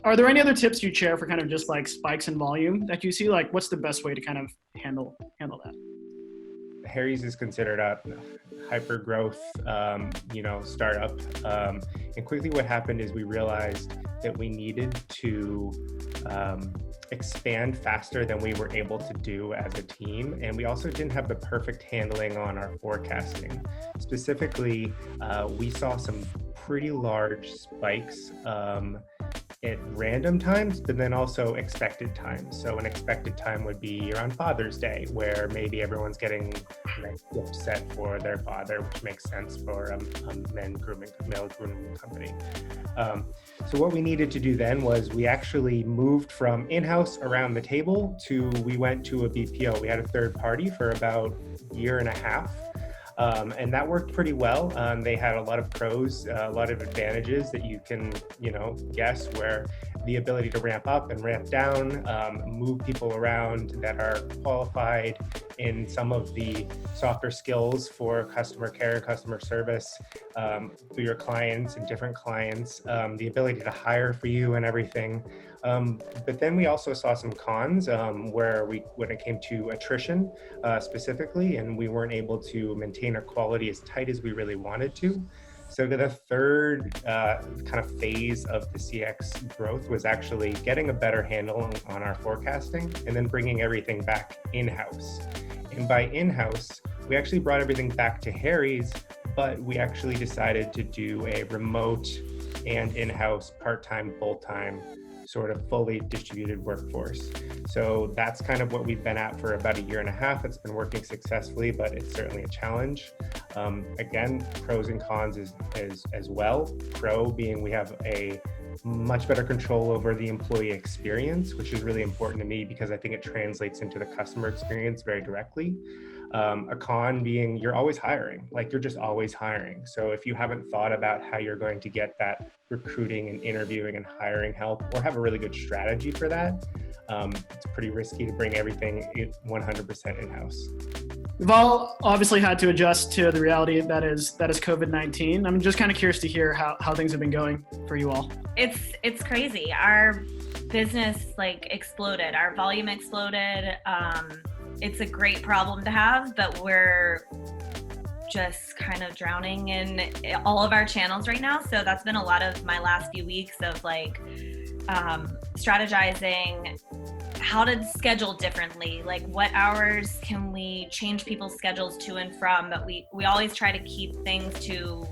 Are there any other tips you'd share for kind of just like spikes in volume that you see? Like what's the best way to kind of handle that? Harry's is considered a hyper growth, startup. And quickly what happened is we realized that we needed to expand faster than we were able to do as a team. And we also didn't have the perfect handling on our forecasting. Specifically, we saw some pretty large spikes at random times, but then also expected times. So an expected time would be around Father's Day, where maybe everyone's getting a gift set for their father, which makes sense for a male grooming company. So what we needed to do then was we actually moved from in-house around the table to we went to a BPO. We had a third party for about a year and a half. And that worked pretty well. They had a lot of pros, a lot of advantages that you can, guess, where the ability to ramp up and ramp down, move people around that are qualified in some of the softer skills for customer care, customer service, for your clients and different clients, the ability to hire for you and everything. But then we also saw some cons where when it came to attrition specifically, and we weren't able to maintain our quality as tight as we really wanted to. So the third kind of phase of the CX growth was actually getting a better handle on our forecasting and then bringing everything back in-house. And by in-house, we actually brought everything back to Harry's, but we actually decided to do a remote and in-house part-time, full-time sort of fully distributed workforce. So that's kind of what we've been at for about a year and a half. It's been working successfully, but it's certainly a challenge. Again, pros and cons as well. Pro being we have a much better control over the employee experience, which is really important to me because I think it translates into the customer experience very directly. A con being you're always hiring, like you're just always hiring. So if you haven't thought about how you're going to get that recruiting and interviewing and hiring help or have a really good strategy for that, it's pretty risky to bring everything 100% in-house. We've all obviously had to adjust to the reality that is COVID-19. I'm just kind of curious to hear how things have been going for you all. It's crazy. Our business exploded. Our volume exploded. It's a great problem to have, but we're just kind of drowning in all of our channels right now. So that's been a lot of my last few weeks of strategizing how to schedule differently, what hours can we change people's schedules to and from, but we always try to keep things to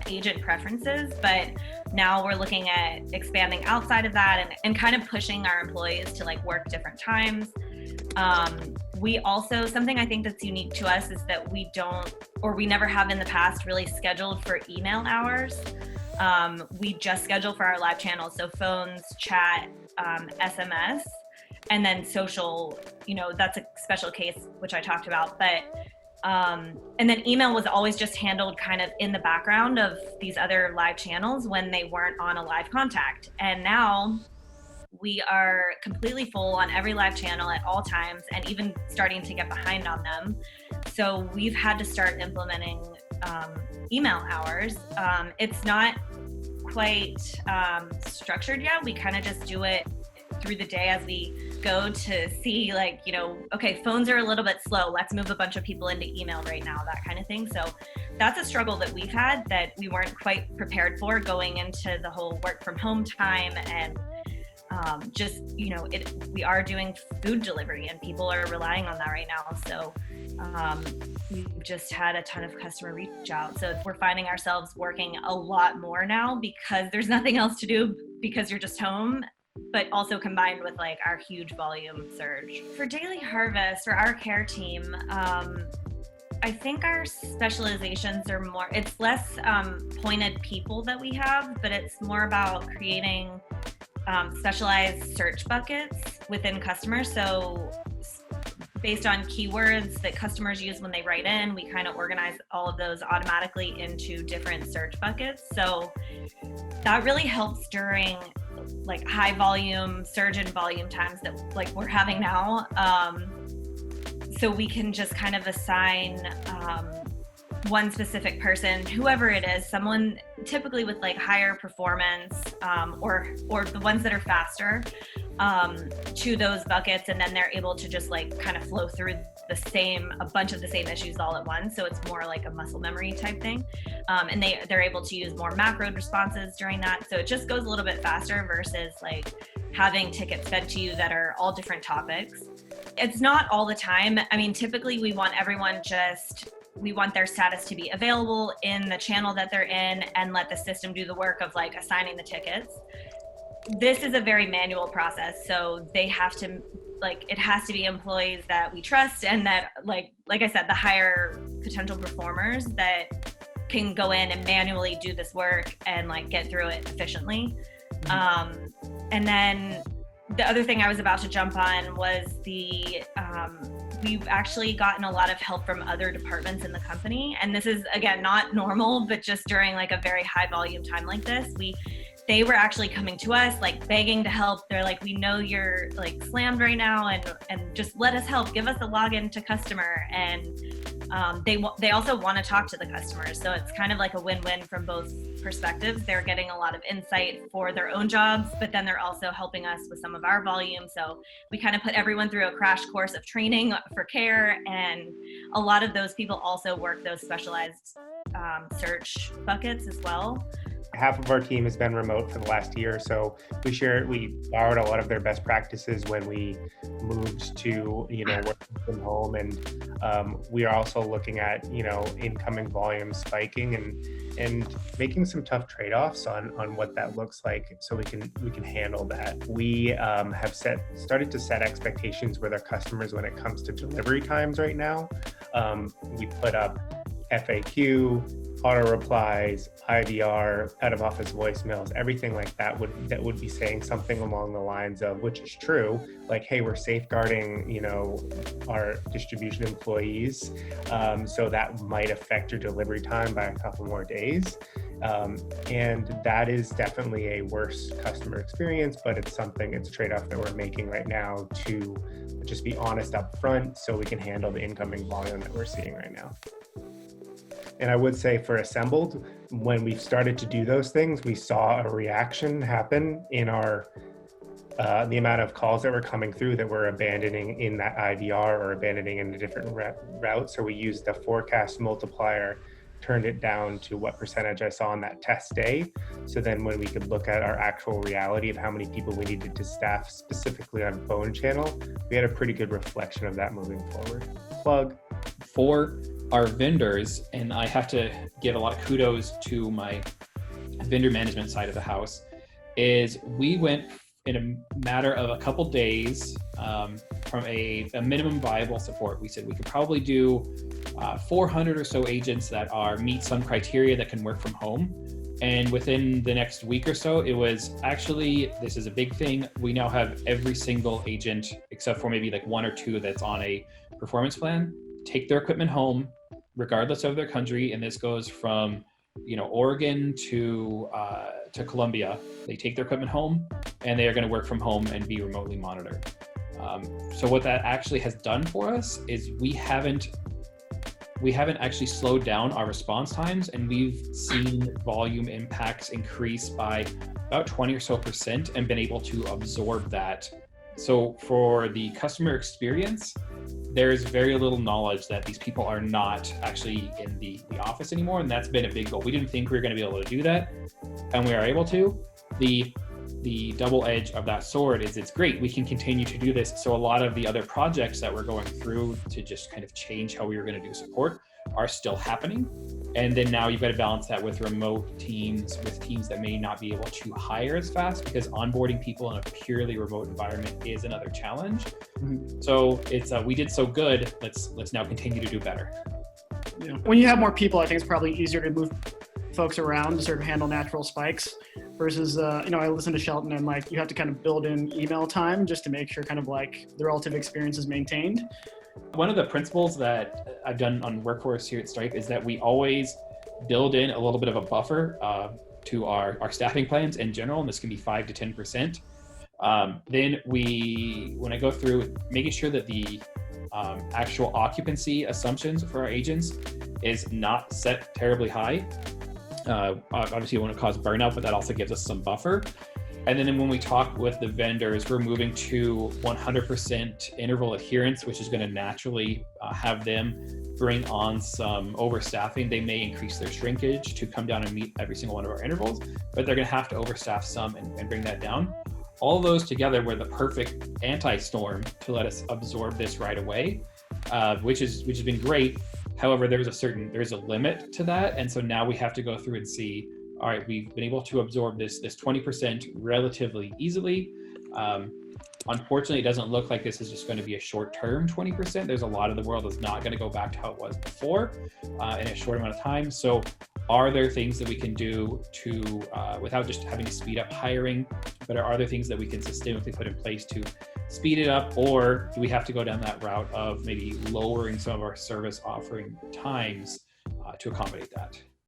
agent preferences, but now we're looking at expanding outside of that and kind of pushing our employees to work different times. We also, something I think that's unique to us is that we never have in the past really scheduled for email hours. We just schedule for our live channels, so phones, chat, SMS, and then social, that's a special case, which I talked about, but and then email was always just handled kind of in the background of these other live channels when they weren't on a live contact. And now we are completely full on every live channel at all times and even starting to get behind on them. So we've had to start implementing email hours. It's not quite structured yet. We kind of just do it through the day as we go to see okay, phones are a little bit slow. Let's move a bunch of people into email right now, that kind of thing. So that's a struggle that we've had that we weren't quite prepared for going into the whole work from home time. And we are doing food delivery and people are relying on that right now. So we've just had a ton of customer reach out. So we're finding ourselves working a lot more now because there's nothing else to do because you're just home, but also combined with our huge volume surge. For Daily Harvest, for our care team, I think our specializations are more, it's less pointed people that we have, but it's more about creating specialized search buckets within customers. So based on keywords that customers use when they write in, we kind of organize all of those automatically into different search buckets. So that really helps during high volume, surge in volume times that we're having now. So we can just kind of assign one specific person, whoever it is, someone typically with like higher performance, or the ones that are faster, to those buckets, and then they're able to just like kind of flow through a bunch of the same issues all at once. So it's more like a muscle memory type thing. And they're able to use more macro responses during that. So it just goes a little bit faster versus like having tickets fed to you that are all different topics. It's not all the time. I mean, typically we want their status to be available in the channel that they're in and let the system do the work of like assigning the tickets. This is a very manual process. So they have to, like, it has to be employees that we trust and that like I said, the higher potential performers that can go in and manually do this work and like get through it efficiently. And then the other thing I was about to jump on was we've actually gotten a lot of help from other departments in the company. And this is, again, not normal, but just during like a very high volume time like this, they were actually coming to us, like begging to help. They're like, we know you're like slammed right now and just let us help, give us a login to customer. And they also want to talk to the customers. So it's kind of like a win-win from both perspectives. They're getting a lot of insight for their own jobs, but then they're also helping us with some of our volume. So we kind of put everyone through a crash course of training for care. And a lot of those people also work those specialized search buckets as well. Half of our team has been remote for the last year, so we borrowed a lot of their best practices when we moved to working from home, and we are also looking at incoming volume spiking and making some tough trade-offs on what that looks like, so we can handle that. We have started to set expectations with our customers when it comes to delivery times right now. We put up FAQ, auto replies, IVR, out of office voicemails, everything like that would be saying something along the lines of, which is true, like, hey, we're safeguarding, our distribution employees. So that might affect your delivery time by a couple more days. And that is definitely a worse customer experience, but it's a trade-off that we're making right now to just be honest up front so we can handle the incoming volume that we're seeing right now. And I would say for Assembled, when we started to do those things, we saw a reaction happen in our the amount of calls that were coming through that we're abandoning in that IVR or abandoning in a different route. So we used the forecast multiplier, turned it down to what percentage I saw on that test day. So then when we could look at our actual reality of how many people we needed to staff specifically on phone channel, we had a pretty good reflection of that moving forward. Plug. For our vendors, and I have to give a lot of kudos to my vendor management side of the house, is we went in a matter of a couple days from a minimum viable support. We said we could probably do 400 or so agents that meet some criteria that can work from home. And within the next week or so, it was actually, this is a big thing. We now have every single agent, except for maybe like one or two that's on a performance plan, take their equipment home, regardless of their country. And this goes from, Oregon to Colombia. They take their equipment home and they are going to work from home and be remotely monitored. So what that actually has done for us is we haven't actually slowed down our response times, and we've seen volume impacts increase by about 20% or so and been able to absorb that. So for the customer experience, there's very little knowledge that these people are not actually in the office anymore, and that's been a big goal. We didn't think we were going to be able to do that, and we are able to. The double edge of that sword is it's great. We can continue to do this. So a lot of the other projects that we're going through to just kind of change how we were going to do support are still happening. And then now you've got to balance that with remote teams, with teams that may not be able to hire as fast, because onboarding people in a purely remote environment is another challenge. Mm-hmm. So it's we did so good. Let's now continue to do better. Yeah. When you have more people, I think it's probably easier to move folks around to sort of handle natural spikes versus, I listen to Shelton and like you have to kind of build in email time just to make sure kind of like the relative experience is maintained. One of the principles that I've done on Workforce here at Stripe is that we always build in a little bit of a buffer to our staffing plans in general, and this can be 5 to 10%. Then when I go through making sure that the actual occupancy assumptions for our agents is not set terribly high. Obviously, you want to cause burnout, but that also gives us some buffer. And then when we talk with the vendors, we're moving to 100% interval adherence, which is going to naturally have them bring on some overstaffing. They may increase their shrinkage to come down and meet every single one of our intervals, but they're going to have to overstaff some and bring that down. All those together were the perfect anti-storm to let us absorb this right away, which has been great. However, there's a limit to that. And so now we have to go through and see, all right, we've been able to absorb this 20% relatively easily. Unfortunately, it doesn't look like this is just going to be a short-term 20%. There's a lot of the world that's not going to go back to how it was before in a short amount of time. So are there things that we can do to, without just having to speed up hiring, but are there things that we can systemically put in place to speed it up, or do we have to go down that route of maybe lowering some of our service offering times to accommodate that?